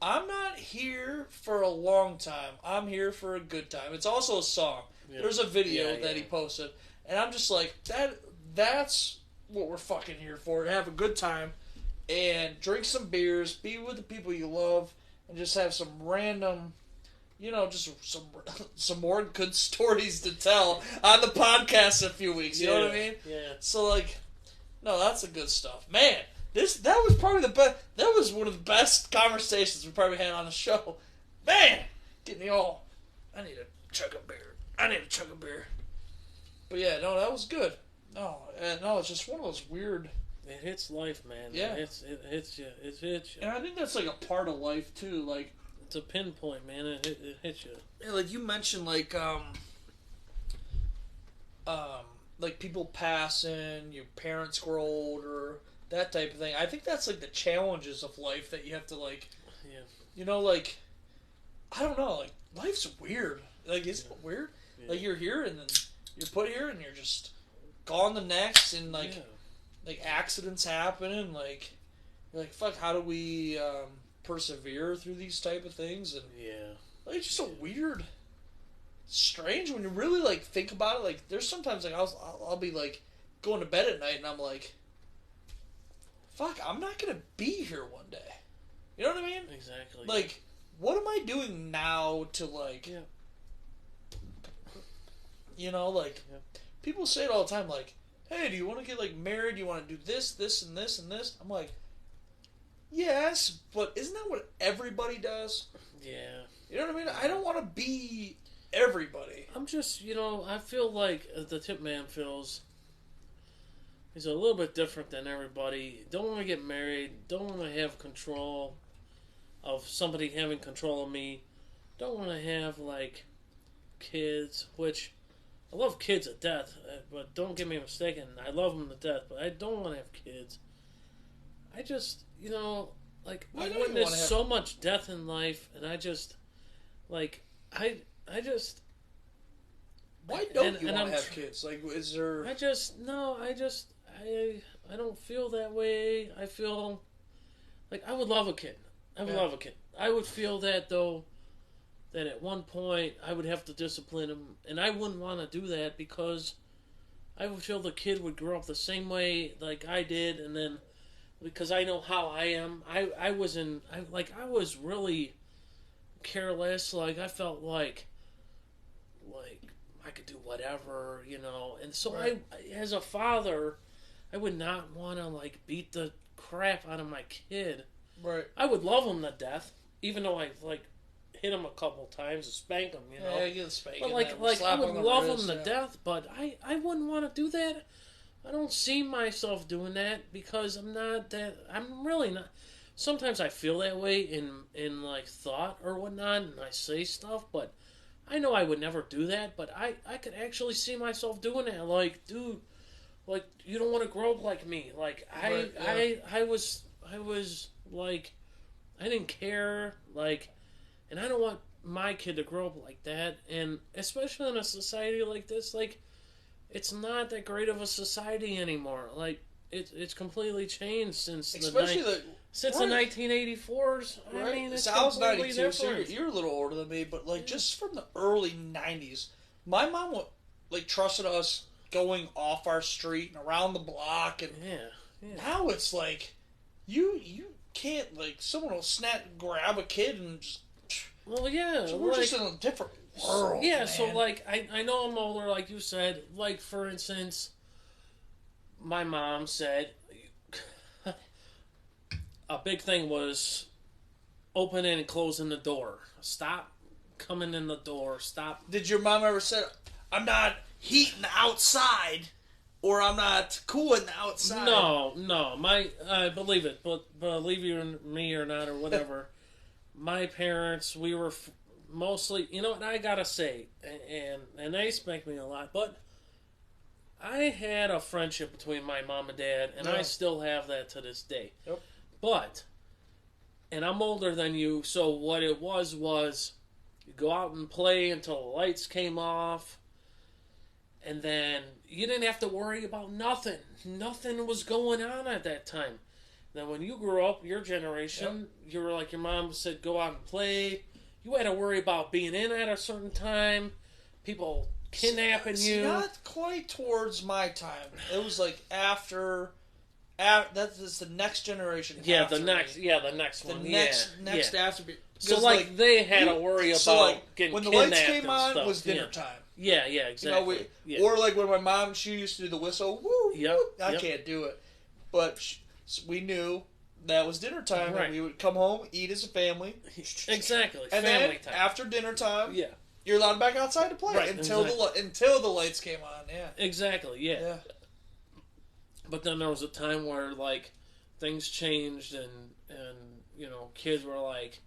I'm not here for a long time. I'm here for a good time. It's also a song. Yeah. There's a video that he posted. And I'm just like, that's what we're fucking here for. Have a good time. And drink some beers. Be with the people you love. And just have some random, just some more good stories to tell on the podcast in a few weeks. You know what I mean? Yeah. So, no, that's the good stuff. Man. That was probably the best. That was one of the best conversations we probably had on the show. Man, getting me all. I need to chug a beer. But yeah, no, that was good. No, it's just one of those weird. It hits life, man. Yeah, it hits you. It hits you. And I think that's like a part of life too. Like it's a pinpoint, man. It hits you. Yeah, like you mentioned, like people passing, your parents grow older. That type of thing. I think that's like the challenges of life that you have to I don't know, like life's weird. Like isn't it weird? Yeah. Like you're here and then you're put here and you're just gone the next and like accidents happen and like you're like fuck, how do we persevere through these type of things? And it's just so weird, strange when you really like think about it. Like there's sometimes like I'll be like going to bed at night and I'm like, fuck, I'm not going to be here one day. You know what I mean? Exactly. Like, what am I doing now to, people say it all the time, like, hey, do you want to get, married? Do you want to do this, this, and this, and this? I'm like, yes, but isn't that what everybody does? Yeah. You know what I mean? I don't want to be everybody. I'm just, I feel like the Titman feels... He's a little bit different than everybody. Don't want to get married. Don't want to have control of somebody having control of me. Don't want to have, kids, which I love kids to death, but don't get me mistaken. I love them to death, but I don't want to have kids. I just, I witnessed so much death in life, and I just, I just... Why don't you want to have kids? Is there... I don't feel that way. I feel like I would love a kid. I would feel that, though, that at one point I would have to discipline him, and I wouldn't want to do that because I would feel the kid would grow up the same way like I did, and then because I know how I am, I was really careless. I felt like I could do whatever, and so right. I as a father, I would not want to beat the crap out of my kid. Right. I would love him to death, even though I hit him a couple times and spank him. Yeah, you get spanked. But I would love him to death, but I wouldn't want to do that. I don't see myself doing that because I'm not that. I'm really not. Sometimes I feel that way in thought or whatnot, and I say stuff, but I know I would never do that. But I could actually see myself doing that. Dude. You don't want to grow up like me. I was I didn't care. And I don't want my kid to grow up like that. And especially in a society like this, it's not that great of a society anymore. It's completely changed since the 1984s. Right. I mean, it's I was completely 92, different. so you're a little older than me, but just from the early 90s, my mom trusted us going off our street and around the block, and now it's you can't, like, someone will grab a kid and just... Well, yeah. So we're just in a different world, yeah, man. so, like, I know I'm older, like you said. Like, for instance, my mom said a big thing was opening and closing the door. Stop coming in the door. Stop. Did your mom ever say, I'm not heating outside, or I'm not cooling outside? No. I believe it, but believe you in me or not or whatever. My parents, we were mostly, you know what I gotta say, and they spank me a lot, but I had a friendship between my mom and dad, and I still have that to this day. Yep. But, and I'm older than you, so what it was you go out and play until the lights came off, and then you didn't have to worry about nothing. Nothing was going on at that time. Then when you grew up, your generation, you were like your mom said, go out and play. You had to worry about being in at a certain time, people kidnapping you. Not quite towards my time. It was like after that's the next generation. Yeah, the next one. Next after. So like they had to worry about getting when the kidnapped lights came on, stuff. was dinner time. Yeah, exactly. Or like when my mom, she used to do the whistle. Woo! I can't do it, but we knew that was dinner time, and we would come home, eat as a family. Exactly. And family then time. after dinner time, you're allowed back outside to play until the lights came on. Yeah. Exactly. Yeah. But then there was a time where like things changed, and you know, kids were like,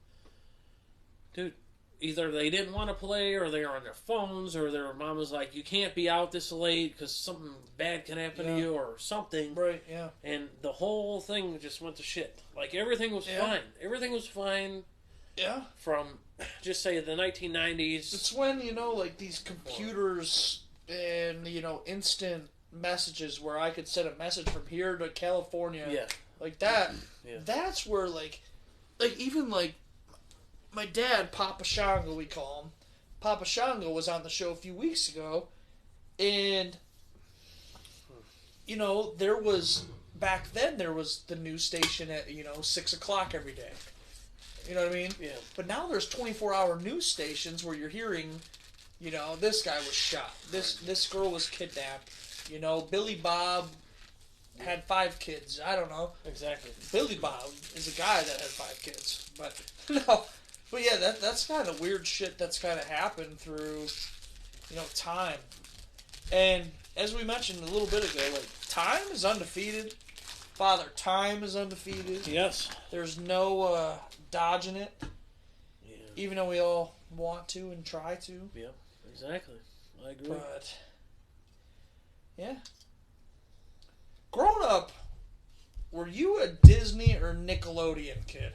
dude, either they didn't want to play, or they were on their phones, or their mom was like, you can't be out this late because something bad can happen to you, or something. Right, yeah. And the whole thing just went to shit. Like, everything was fine. Everything was fine. Yeah. From, just say, the 1990s. It's when, you know, like, these computers and, you know, instant messages where I could send a message from here to California. Yeah. Like that. Yeah. That's where, like, even, like, my dad, Papa Shango, we call him. Papa Shango was on the show a few weeks ago, and, you know, back then there was the news station at, 6 o'clock every day. You know what I mean? Yeah. But now there's 24-hour news stations where you're hearing, this guy was shot. This girl was kidnapped. Billy Bob had 5 kids. I don't know. Exactly. Billy Bob is a guy that had 5 kids. But, no. But yeah, that's kind of weird shit that's kind of happened through, time. And as we mentioned a little bit ago, like, time is undefeated. Father Time is undefeated. Yes. There's no dodging it. Yeah. Even though we all want to and try to. Yeah, exactly. I agree. But, yeah. Growing up, were you a Disney or Nickelodeon kid?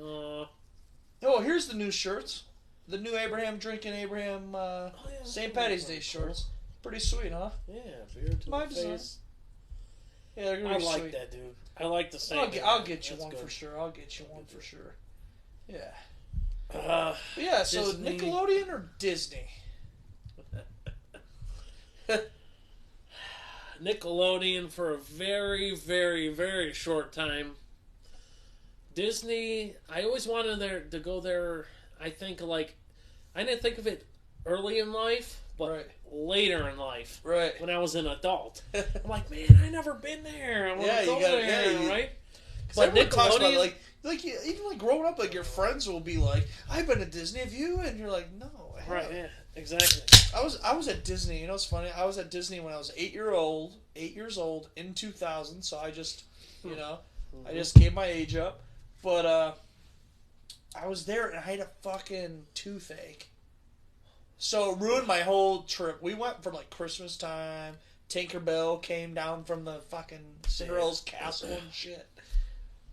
Oh, here's the new shirts. The new Abraham St. Patty's Day shorts. Pretty sweet, huh? Yeah, beard to my the design. face. Yeah, they're gonna I be like sweet. that, dude. I like the same. I'll get you That's one good. for sure. I'll get you one for sure. Yeah. Yeah, so Disney. Nickelodeon or Disney? Nickelodeon for a very, very, very short time. Disney, I always wanted to go there. I think, like, I didn't think of it early in life, but later in life. Right. When I was an adult. I'm like, man, I never been there. I want to go there, right? But Nickelodeon, even like growing up, like your friends will be like, "I've been to Disney. Have you?" And you're like, "No." Right. Yeah. Exactly. I was at Disney. You know, it's funny. I was at Disney when I was 8 years old in 2000. So I just, I just gave my age up. But I was there and I had a fucking toothache. So it ruined my whole trip. We went for like Christmas time. Tinkerbell came down from the fucking Cinderella's castle and shit.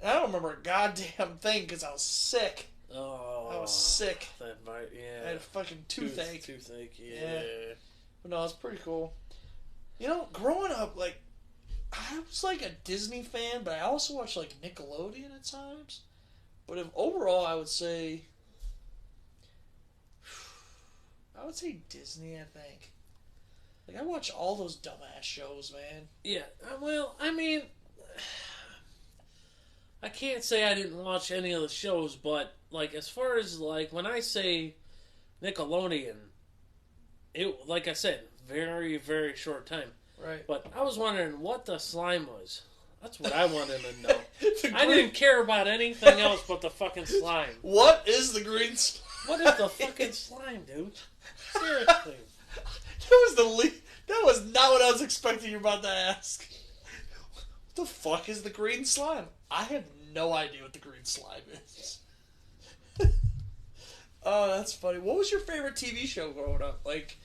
And I don't remember a goddamn thing because I was sick. Oh, I was sick. That might, I had a fucking toothache. Toothache, yeah. But no, it's pretty cool. Growing up, like, I was like a Disney fan, but I also watched like Nickelodeon at times. But overall, I would say Disney. I think Like, I watch all those dumbass shows, man. Yeah, well, I mean, I can't say I didn't watch any of the shows, but, like, as far as, like, when I say Nickelodeon, it, like I said, very, very short time. Right. But I was wondering what the slime was. That's what I wanted to know. I didn't care about anything else but the fucking slime. What is the green slime? What is the fucking slime, dude? Seriously. That was not what I was expecting you about to ask. What the fuck is the green slime? I have no idea what the green slime is. Oh, that's funny. What was your favorite TV show growing up? Like,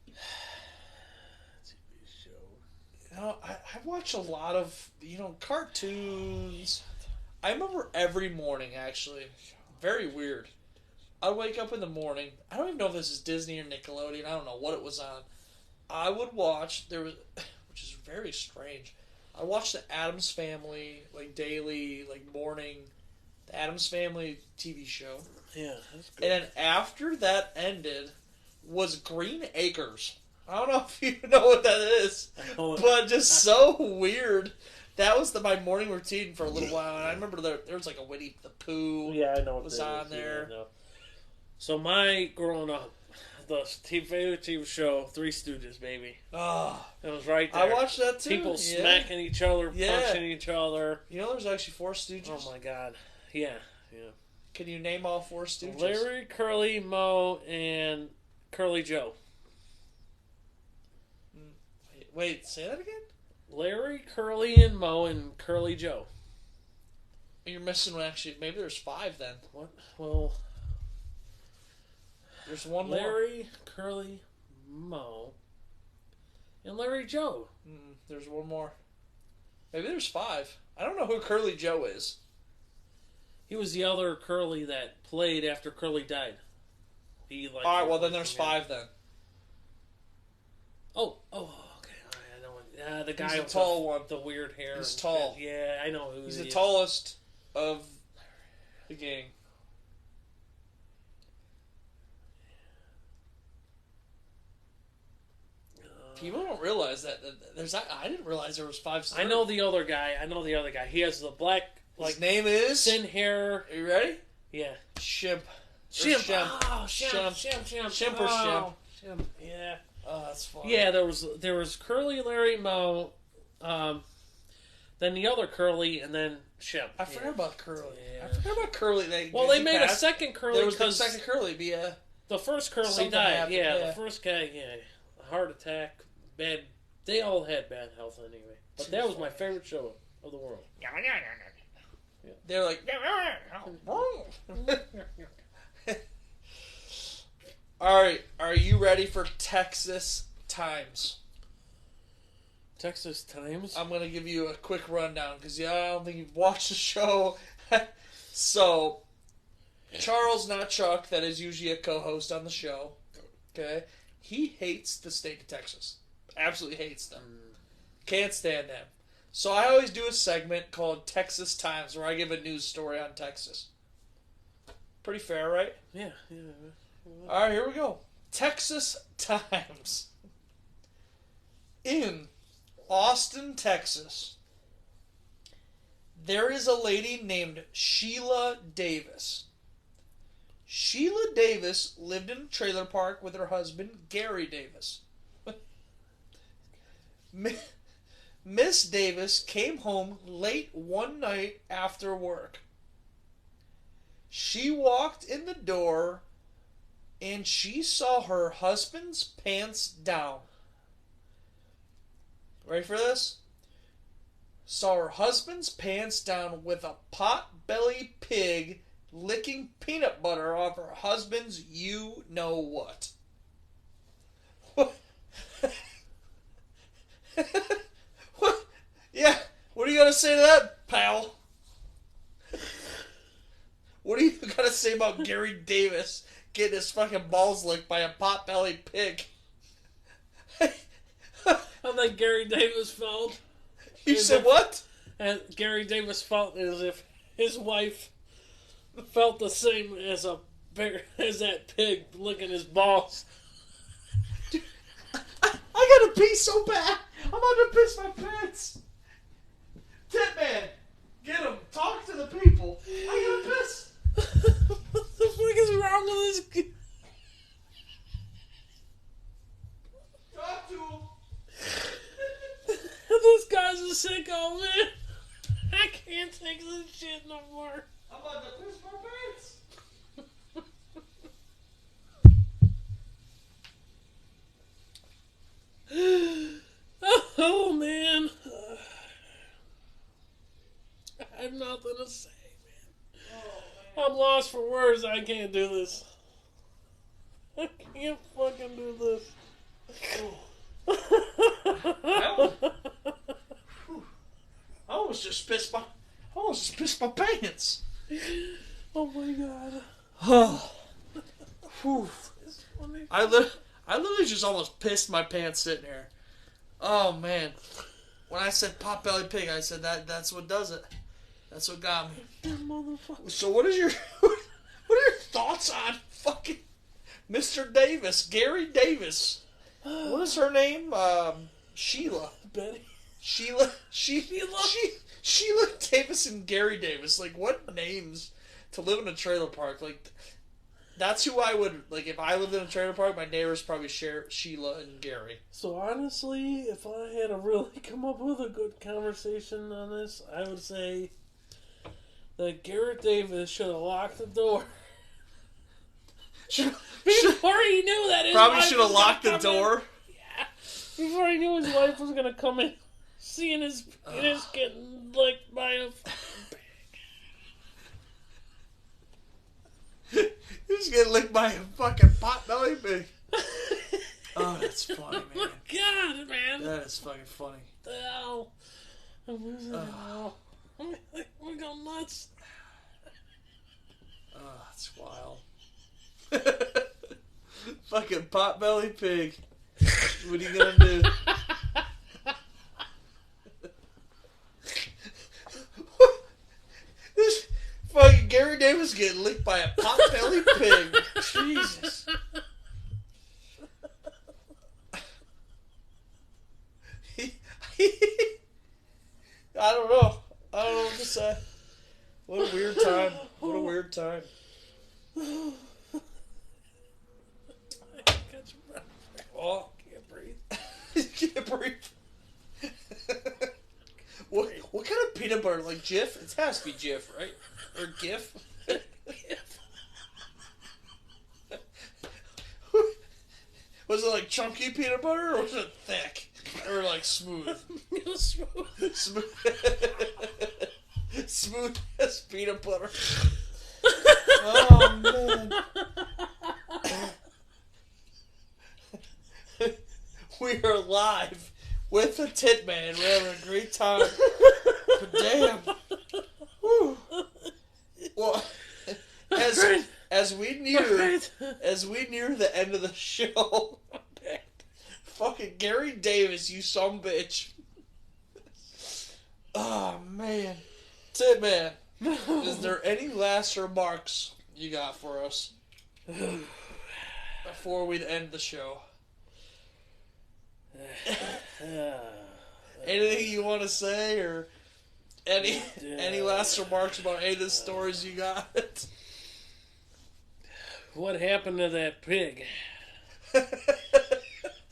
TV show. you know, I watch a lot of, cartoons. I remember every morning, actually. Very weird. I'd wake up in the morning. I don't even know if this is Disney or Nickelodeon. I don't know what it was on. I would watch, which is very strange. I watched the Addams Family, like, daily, like, morning. The Addams Family TV show. Yeah, that's good. And then after that ended was Green Acres. I don't know if you know what that is. But just so weird. That was my morning routine for a little while. And I remember there was like a Winnie the Pooh. Yeah, I know what was on there. Yeah, so my growing up, the favorite TV show, Three Stooges, baby. Oh, it was right there. I watched that too. People smacking each other, punching each other. You know, there's actually 4 Stooges. Oh my god, yeah. Can you name all 4 Stooges? Larry, Curly, Moe, and Curly Joe. Wait, say that again. Larry, Curly, and Moe, and Curly Joe. You're missing one. Actually, maybe there's 5 then. What? Well, there's one more. Larry, Curly, Moe, and Larry Joe. There's one more. Maybe there's 5. I don't know who Curly Joe is. He was the other Curly that played after Curly died. All right, well then there's 5 then. Oh, okay. I know. The guy He's the with tall one. The weird hair. He's tall. Yeah, I know who He's he the is. tallest of the gang. People don't realize that there's. I didn't realize there was 5 stars. I know the other guy. He has the black, his name is thin hair. Are you ready? Yeah. Shimp. Shimp. Oh, Shimp. Shimp or Shimp. Shimp. Yeah. Oh, that's funny. Yeah, there was Curly, Larry, Moe, then the other Curly, and then Shimp. I forgot about Curly. Yeah. I forgot about Curly. They made a second Curly. There was the second Curly. The first Curly something died. happened, Yeah, the first guy. Yeah, a heart attack. Bad. They all had bad health anyway. But that was my favorite show of the world. They're like. All right, are you ready for Texas Times? Texas Times? I'm going to give you a quick rundown because I don't think you've watched the show. So, Charles, not Chuck, that is usually a co-host on the show, okay? He hates the state of Texas. Absolutely hates them. Can't stand them. So I always do a segment called Texas Times where I give a news story on Texas. Pretty fair, right? Yeah. All right, here we go. Texas Times. In Austin, Texas, there is a lady named Sheila Davis. Sheila Davis lived in a trailer park with her husband, Gary Davis. Miss Davis came home late one night after work. She walked in the door and she saw her husband's pants down. Ready for this? Saw her husband's pants down with a pot-belly pig licking peanut butter off her husband's you-know-what. What? What? Yeah, what are you going to say to that, pal? What do you got to say about Gary Davis getting his fucking balls licked by a pot-bellied pig? And then Gary Davis felt. You said what? And Gary Davis felt as if his wife felt the same as a bigger as that pig licking his balls. I gotta pee so bad. I'm about to piss my pants. Titman, get him. Talk to the people. I gotta piss. What the fuck is wrong with this kid? Talk to him. This guy's a sicko, man. I can't take this shit no more. I'm about to piss my pants. Oh, man. I have nothing to say, man. I'm lost for words. I can't do this. I can't fucking do this. I almost just pissed my pants. Oh my god. Oh. Whew. It's funny. I literally just almost pissed my pants sitting here. Oh man. When I said Potbelly Pig, I said that's what does it. That's what got me. Motherfucker. So what are your thoughts on fucking Mr. Davis, Gary Davis? What is her name? Sheila. Betty. Sheila Davis and Gary Davis. Like, what names to live in a trailer park? Like, that's who I would, like, if I lived in a trailer park, my neighbors probably share Sheila and Gary. So honestly, if I had to really come up with a good conversation on this, I would say that Garrett Davis should have locked the door. Before he knew that his Probably wife should have was locked the gonna come door. in. Yeah. Before he knew his wife was gonna come in, seeing his penis getting licked by a He was getting licked by a fucking Potbelly Pig. Oh, that's funny, man. Oh my god, man. That is fucking funny. What the hell? I'm losing it now. We go nuts. Oh, that's wild. Fucking Potbelly Pig. What are you gonna do? This fucking Gary Davis getting licked by a Potbelly Pig. Jesus. I don't know. I don't know what to say. What a weird time. What a weird time. Oh, Can't breathe. can't breathe. What kind of peanut butter? Like Jif? It has to be Jif, right? Or Gif? Was it like chunky peanut butter or was it thick? Or like smooth? Smooth. Smooth as peanut butter. Oh man. We are live with the Titman. We're having a great time. But damn. Whew. Well, as we near the end of the show, fucking Gary Davis, you sumbitch. Oh man. Titman, is there any last remarks you got for us before we end the show? Anything you want to say, or any last remarks about any of the stories you got? What happened to that pig?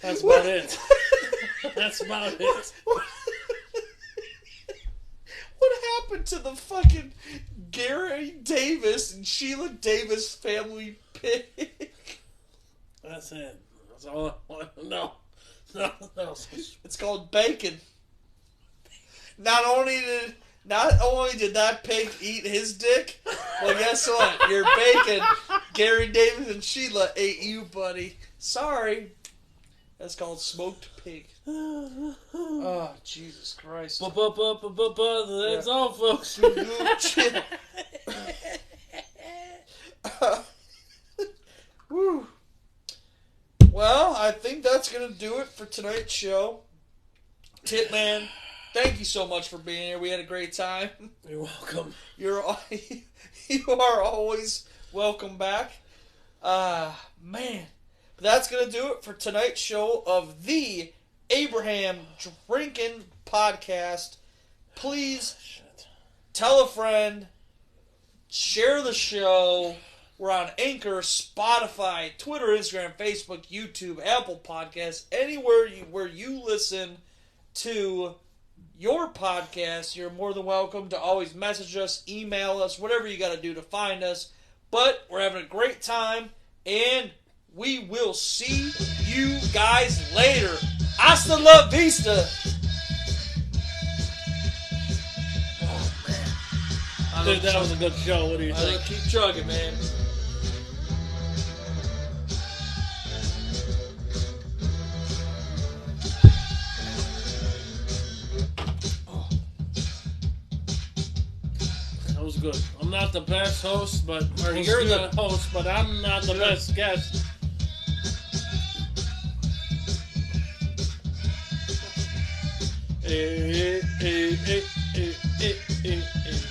That's about it. That's about it. What happened to the fucking Gary Davis and Sheila Davis family pig? That's it. That's all I want to know. Nothing else. It's called bacon. Not only did that pig eat his dick, well, guess what? Your bacon, Gary Davis and Sheila ate you, buddy. Sorry. That's called smoked pig. Oh, Jesus Christ. That's all, folks. Woo. Well, I think that's going to do it for tonight's show. Titman, thank you so much for being here. We had a great time. You're welcome. You are always welcome back. Man. But that's going to do it for tonight's show of the Abraham Drinking Podcast. Please tell a friend, share the show. We're on Anchor, Spotify, Twitter, Instagram, Facebook, YouTube, Apple Podcasts, anywhere where you listen to your podcast. You're more than welcome to always message us, email us, whatever you got to do to find us. But we're having a great time, and we will see you guys later. Hasta la vista. Oh, man. Dude, that was a good show. What do you think? Keep chugging, man. That was good. I'm not the best host, but you're the host, but I'm not the best guest. Eh, eh, eh, eh, eh, eh, eh.